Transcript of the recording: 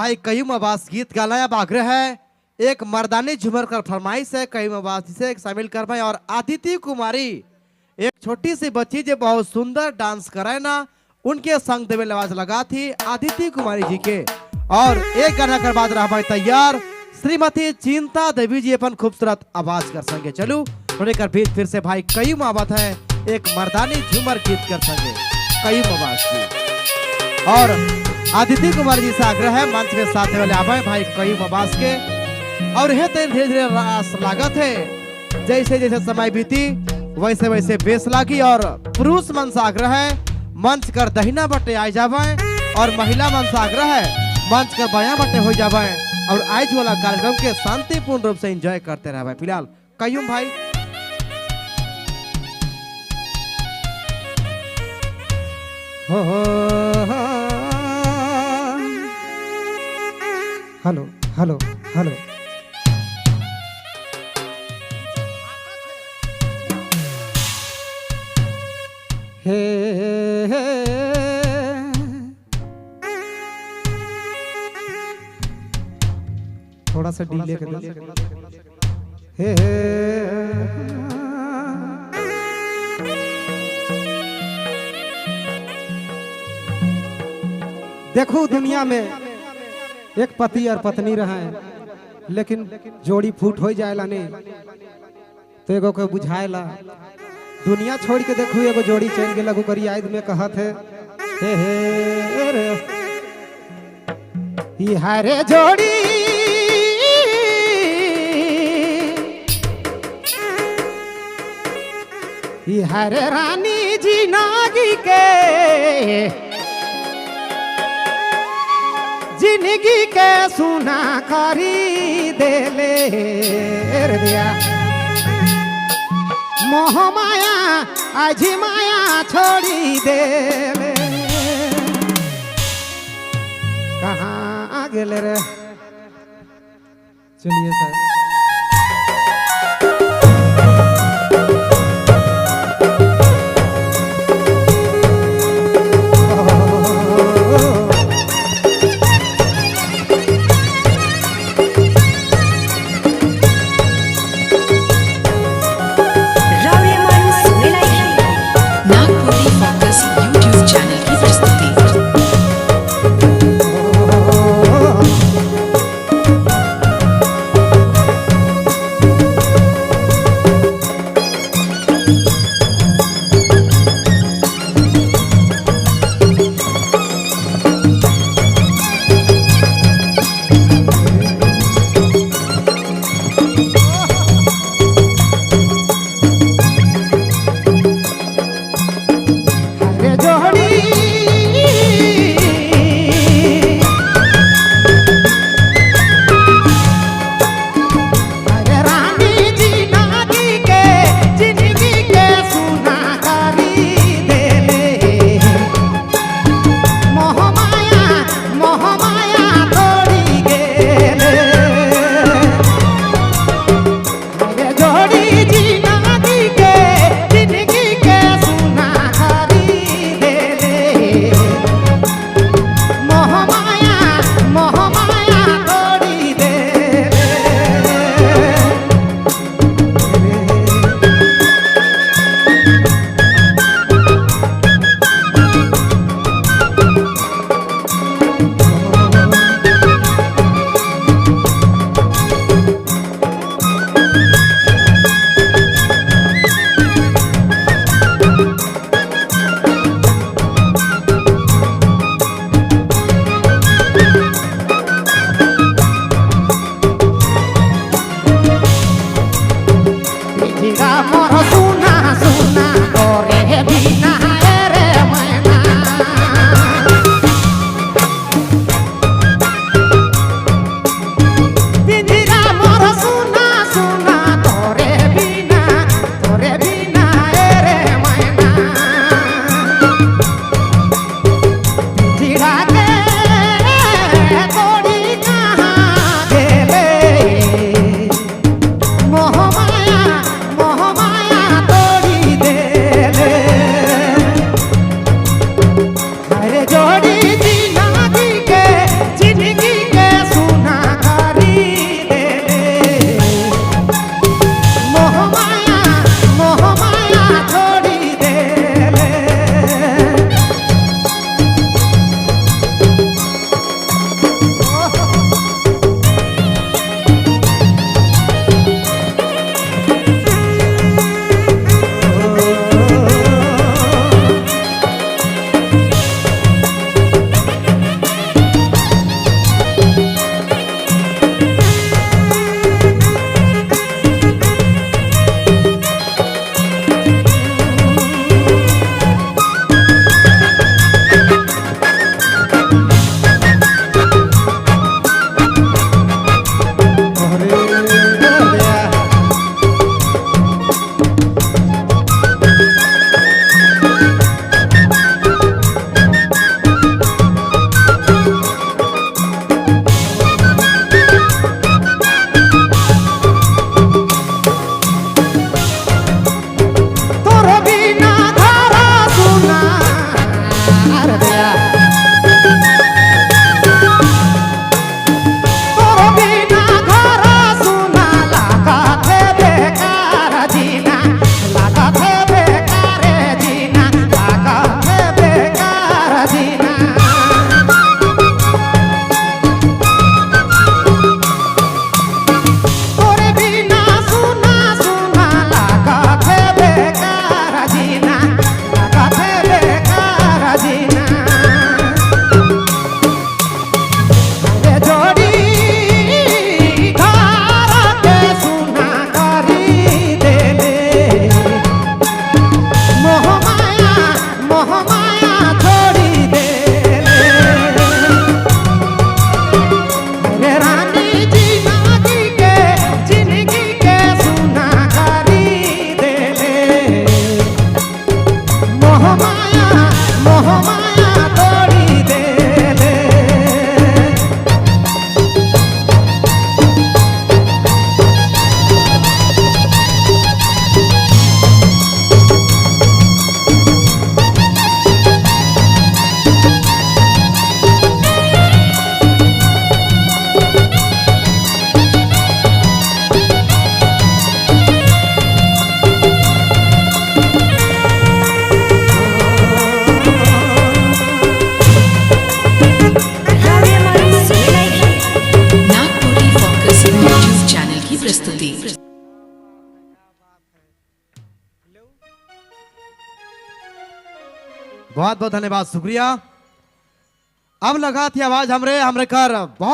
भाई कयूम अब्बास गीत का नया आग्रह है, एक मर्दानी झूमर कर फरमाइश है कयूम अब्बास से शामिल कर भाई। और आदिति कुमारी एक छोटी सी बच्ची जो बहुत सुंदर डांस करे ना, उनके संग देवे आवाज लगा थी आदिति कुमारी जी के। और एक गाना कर बाद रहा भाई तैयार श्रीमती चिंता देवी जी अपन खूबसूरत आवाज कर संगे। चलू थोड़े कर बीच फिर से भाई कयूम आवाज है, एक मर्दानी झूमर गीत कर संगे कयूम आवाज की। और आदिति कुमार जी से आग्रह है मंच के साथ वाले आवे भाई कयूम आवाज के। और यह धीरे धीरे लागत है, जैसे जैसे समय बीती वैसे वैसे बेस लागी। और पुरुष मन से आग्रह है मंच कर दहिना बटे आ जावे, और महिला मन से आग्रह है मंच कर बाया बटे हो जावे। और आज वाला कार्यक्रम के शांतिपूर्ण रूप से एंजॉय करते रहे। फिलहाल कयूम भाई हो हेलो हेलो हेलो हे थोड़ा सा डीले कर हे देखो दुनिया में एक पति और पत्नी रहे, लेकिन जोड़ी फूट हो जाएला नहीं तो एगो के बुझाएला। दुनिया छोड़ के देखू एगो जोड़ी चल गया लगू करी याद में कहत है हे रे ई हरे जोड़ी ई हरे रानी जी नागी के जिंदगी के सुना करी देले दिया मोह माया आज माया छोड़ी देले। कहाँ गेले रे, चलिए सर। जीना तोरे बिना सुना सुना लागत है बेकार जीना लागत है बेकार जीना रे जोड़ी धार के सुना करी देले मोह माया छोड़ी देले रे रानी जिंदगी के सुना करी देले मोह माया तोड़ी देले नागपुरी फोकस यूट्यूब चैनल की प्रस्तुति। बहुत बहुत धन्यवाद, शुक्रिया। अब लगा थी आवाज हमरे कर बहुत